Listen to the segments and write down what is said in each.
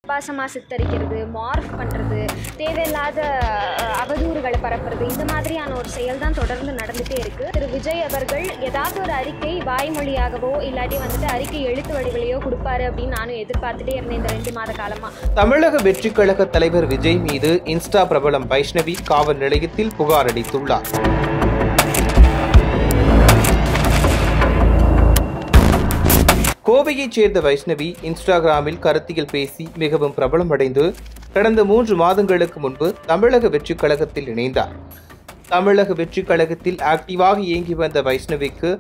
பாசமா சித்தரிக்கிறது, மார்ஃப் பண்ணுறது, தேவையில்லாத அவதூறுகளை பரப்புறது, இந்த மாதிரியான ஒரு செயல் தான் தொடர்ந்து நடந்துகிட்டே இருக்குது. திரு விஜய் அவர்கள் ஏதாவது ஒரு அறிக்கை வாய்மொழியாகவோ இல்லாட்டி வந்துட்டு அறிக்கை எழுத்து வடிவிலையோ கொடுப்பாரு அப்படின்னு நானும் எதிர்பார்த்துட்டே இருந்தேன் இந்த 2 மாத காலமாக. தமிழக வெற்றி கழக தலைவர் விஜய் மீது இன்ஸ்டா பிரபலம் வைஷ்ணவி காவல் நிலையத்தில் புகார் அளித்துள்ளார். கோவையைச் சேர்ந்த வைஷ்ணவி இன்ஸ்டாகிராமில் கருத்தியல் பேசி மிகவும் பிரபலமடைந்து கடந்த 3 மாதங்களுக்கு முன்பு தமிழக வெற்றி கழகத்தில் இணைந்தார். தமிழக வெற்றி கழகத்தில் ஆக்டிவாக இயங்கி வந்த வைஷ்ணவிக்கு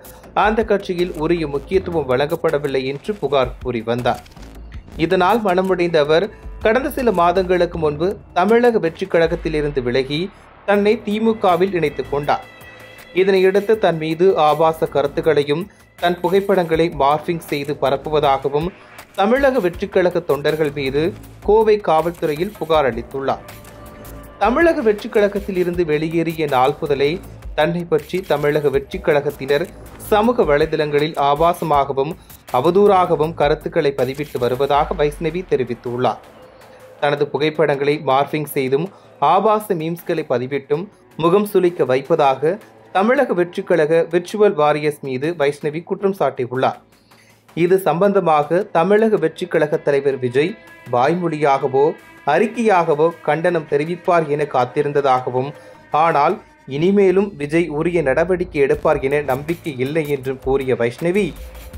அந்த கட்சியில் உரிய முக்கியத்துவம் வழங்கப்படவில்லை என்று புகார் கூறி வந்தார். இதனால் மனமுடைந்த அவர் கடந்த சில மாதங்களுக்கு முன்பு தமிழக வெற்றி கழகத்தில் இருந்து விலகி தன்னை திமுகவில் இணைத்துக் கொண்டார். இதனையடுத்து தன் மீது ஆபாச கருத்துக்களையும் தன் புகைப்படங்களை மார்பிங் செய்து பரப்புவதாகவும் தமிழக வெற்றி கழக தொண்டர்கள் மீது கோவை காவல்துறையில் புகார் அளித்துள்ளார். தமிழக வெற்றி கழகத்தில் இருந்து வெளியேறிய நாள் முதலே தன்னை பற்றி தமிழக வெற்றி கழகத்தினர் சமூக வலைதளங்களில் ஆபாசமாகவும் அவதூறாகவும் கருத்துக்களை பதிவிட்டு வருவதாக வைஷ்ணவி தெரிவித்துள்ளார். தனது புகைப்படங்களை மார்பிங் செய்தும் ஆபாச மீம்ஸ்களை பதிவிட்டும் முகம் சுளிக்க வைப்பதாக தமிழக வெற்றி கழக விர்ச்சுவல் வாரியர்ஸ் மீது வைஷ்ணவி குற்றம் சாட்டியுள்ளார். இது சம்பந்தமாக தமிழக வெற்றி கழக தலைவர் விஜய் வாய்மொழியாகவோ அறிக்கையாகவோ கண்டனம் தெரிவிப்பார் என காத்திருந்ததாகவும், ஆனால் இனிமேலும் விஜய் உரிய நடவடிக்கை எடுப்பார் என நம்பிக்கை இல்லை என்றும் கூறிய வைஷ்ணவி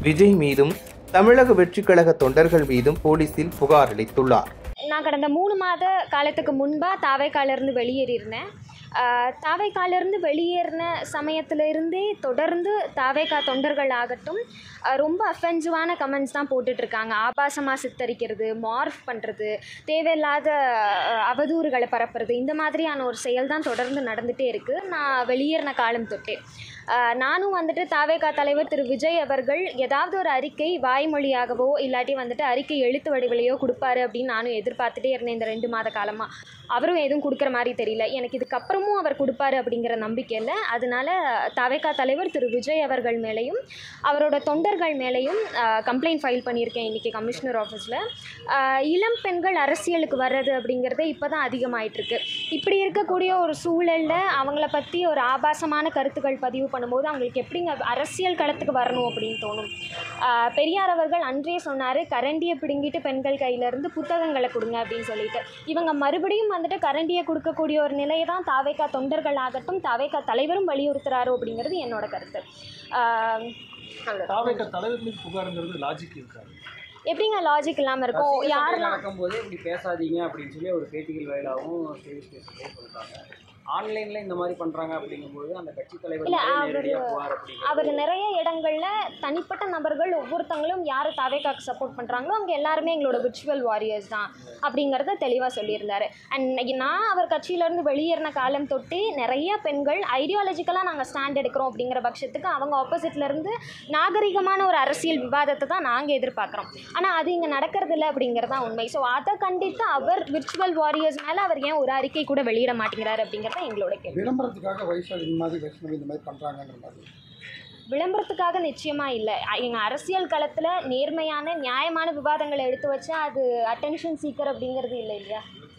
விஜய் மீதும் தமிழக வெற்றி கழக தொண்டர்கள் மீதும் போலீசில் புகார் அளித்துள்ளார். நான் கடந்த 3 மாத காலத்துக்கு முன்பாக தாவேக்காலிருந்து வெளியேறியிருந்தேன். தாவேக்காலிருந்து வெளியேறின சமயத்திலிருந்தே தொடர்ந்து தாவேக்கா தொண்டர்கள் ஆகட்டும் ரொம்ப அஃபென்சிவான கமெண்ட்ஸ் தான் போட்டுட்ருக்காங்க. ஆபாசமாக சித்தரிக்கிறது, மார்ஃப் பண்ணுறது, தேவையில்லாத அவதூறுகளை பரப்புறது, இந்த மாதிரியான ஒரு செயல் தான் தொடர்ந்து நடந்துகிட்டே இருக்குது. நான் வெளியேறின காலம் தொட்டே நானும் வந்துட்டு தாவேக்கா தலைவர் திரு விஜய் அவர்கள் ஏதாவது ஒரு அறிக்கை வாய்மொழியாகவோ இல்லாட்டி வந்துட்டு அறிக்கை எழுத்து வடிவிலையோ கொடுப்பாரு அப்படின்னு நானும் எதிர்பார்த்துட்டே இருந்தேன் இந்த 2 மாத காலமாக. அவரும் எதுவும் கொடுக்குற மாதிரி தெரியல. எனக்கு இதுக்கப்புறமும் அவர் கொடுப்பாரு அப்படிங்கிற நம்பிக்கை இல்லை. அதனால தாவேக்கா தலைவர் திரு விஜய் அவர்கள் மேலேயும் அவரோட தொண்டர்கள் மேலேயும் கம்ப்ளைண்ட் ஃபைல் பண்ணியிருக்கேன் இன்றைக்கி கமிஷனர் ஆஃபீஸில். இளம் பெண்கள் அரசியலுக்கு வர்றது அப்படிங்கிறதே இப்போ தான் அதிகமாயிட்டிருக்கு. இப்படி இருக்கக்கூடிய ஒரு சூழலில் அவங்கள பற்றி ஒரு ஆபாசமான கருத்துக்கள் பதிவு பண்ணும்போது அவங்களுக்கு எப்படிங்க அரசியல் களத்துக்கு வரணும் அப்படின்னு தோணும். பெரியார் அவர்கள் அன்றே சொன்னார், கரண்டியை பிடுங்கிட்டு பெண்கள் கையிலேருந்து புத்தகங்களை கொடுங்க அப்படின்னு சொல்லிட்டு. இவங்க மறுபடியும் வந்துட்டு கரண்டியை கொடுக்கக்கூடிய ஒரு நிலையை தான் தாவேக்கா தொண்டர்கள் ஆகட்டும் தாவேக்கா தலைவரும் வலியுறுத்துறாரோ அப்படிங்கிறது என்னோட கருத்து. தாவேக்கா தலைவர் மீது புகாருங்கிறது லாஜிக் இருக்காது. எப்படிங்க லாஜிக் இல்லாமல் இருக்கும்? யாரெல்லாம் நடக்கும்போது இப்படி பேசாதீங்க அப்படின்னு சொல்லி ஒரு பேட்டிகள் வாயிலாகவும் ஸ்டேஜ் பேசுகிறதே சொல்லிட்டாங்க. ஆன்லைனில் இந்த மாதிரி பண்ணுறாங்க அப்படிங்கும்போது அந்த கட்சி தலைவர் அவர் நிறைய இடங்களில் தனிப்பட்ட நபர்கள் ஒவ்வொருத்தங்களும் யார் தாவேக்காக்கு சப்போர்ட் பண்ணுறாங்களோ அவங்க எல்லாருமே எங்களோட விர்ச்சுவல் வாரியர்ஸ் தான் அப்படிங்கிறத தெளிவாக சொல்லியிருந்தார். அண்ட் நான் அவர் கட்சியிலேருந்து வெளியேறின காலம் தொட்டு நிறைய பெண்கள் ஐடியாலஜிக்கலாக நாங்கள் ஸ்டாண்ட் எடுக்கிறோம் அப்படிங்கிற பட்சத்துக்கு அவங்க ஆப்போசிட்லேருந்து நாகரிகமான ஒரு அரசியல் விவாதத்தை தான் நாங்கள் எதிர்பார்க்குறோம். ஆனால் அது இங்கே நடக்கிறது இல்லை அப்படிங்கிறது தான் உண்மை. ஸோ அதை கண்டித்து அவர் விர்ச்சுவல் வாரியர்ஸ் மேலே அவர் ஏன் ஒரு அறிக்கை கூட வெளியிட மாட்டேங்கிறார் அப்படிங்கிறது எங்களோட கேள்வி. விளம்பரத்துக்காக வைஷ்ணவி இந்த மாதிரி பண்றாங்கன்ற மாதிரி விளம்பரத்துக்காக நிச்சயமாக இல்லை. எங்கள் அரசியல் களத்தில் நேர்மையான நியாயமான விவாதங்களை எடுத்து வச்சா அது அட்டென்ஷன் சீக்கர் அப்படிங்கிறது இல்லை இல்லையா?